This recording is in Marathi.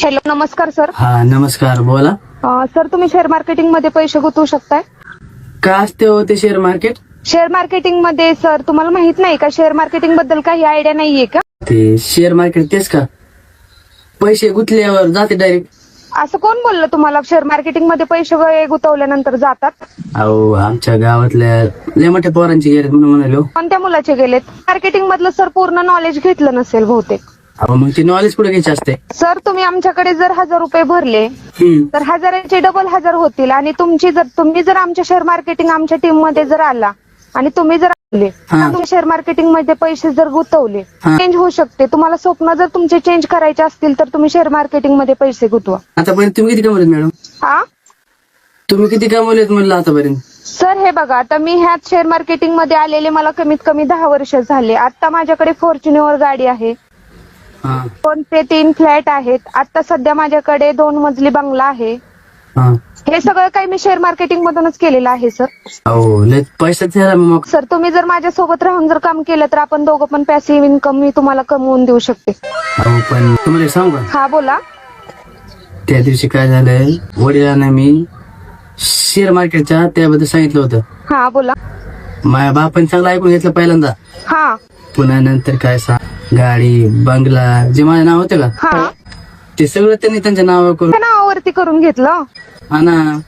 हॅलो, नमस्कार सर. हा नमस्कार, बोला. सर, तुम्ही शेअर मार्केटिंग मध्ये पैसे गुंतवू शकताय. काय असते हो ते शेअर मार्केट? शेअर मार्केटिंग मध्ये सर तुम्हाला माहित नाही का, शेअर मार्केटिंग बद्दल काही आयडिया नाहीये का? ते शेअर मार्केट तेच का? पैसे गुंतल्यावर जाते डायरेक्ट? असं कोण बोललं तुम्हाला शेअर मार्केटिंग मध्ये पैसे वगैरे गुंतवल्यानंतर जातात? अहो, आमच्या गावातल्या लय मोठ्या पोरांची गेले म्हणून म्हणालो. कोणत्या मुलाचे गेलेत? मार्केटिंग मधलं सर पूर्ण नॉलेज घेतलं नसेल बहुतेक. अहो, मग ते नॉलेज कुठे घ्यायचे असते? सर, तुम्ही आमच्याकडे जर 1000 रुपये भरले तर 1000चे डबल 1000 होतील. आणि तुम्ही जर आमच्या शेअर मार्केटिंग आमच्या टीम मध्ये जर आला आणि तुम्ही जर आले, तुम्ही शेअर मार्केटिंग मध्ये पैसे जर गुंतवले, चेंज होऊ शकते. तुम्हाला स्वप्न जर तुमचे चेंज करायचे असतील तर तुम्ही शेअर मार्केटिंग मध्ये पैसे गुंतवा. आतापर्यंत तुम्ही किती कमवलेत मॅडम? हा तुम्ही किती कमवलेत म्हणलं आतापर्यंत? सर, हे बघा, आता मी ह्यात शेअर मार्केटिंग मध्ये आलेले मला कमीत कमी 10 वर्ष झाले. आता माझ्याकडे फॉर्च्युनर गाडी आहे, हा 2 ते 3 फ्लॅट आहेत. आता सध्या माझ्याकडे 2 मजली बंगला आहे. हा. हे सगळं काही मी शेअर मार्केटिंग मधूनच केलेलं आहे सर. अहो, लय पैशाच झाला मग. सर, तुम्ही जर माझ्यासोबत राहून जर काम केलं तर आपण दोघं पण पॅसिव्ह इन्कम मी तुम्हाला कमवून देऊ शकते. अहो, पण तुम्हाला एक सांगू का? हा, बोला. त्या दिवशी काय झालंय, वडिलांना मी शेअर मार्केटच्या त्याबद्दल सांगितलं होतं. हा, बोला. माझ्या बापाने चांगलं ऐकून घेतलं पहिल्यांदा. हा पुन्हा नंतर काय सांग, गाडी बंगला जे माझं नाव होतं का, हा ते सगळं त्यांनी त्यांच्या नावावर करून त्या नावावरती करून घेतलं. हा ना.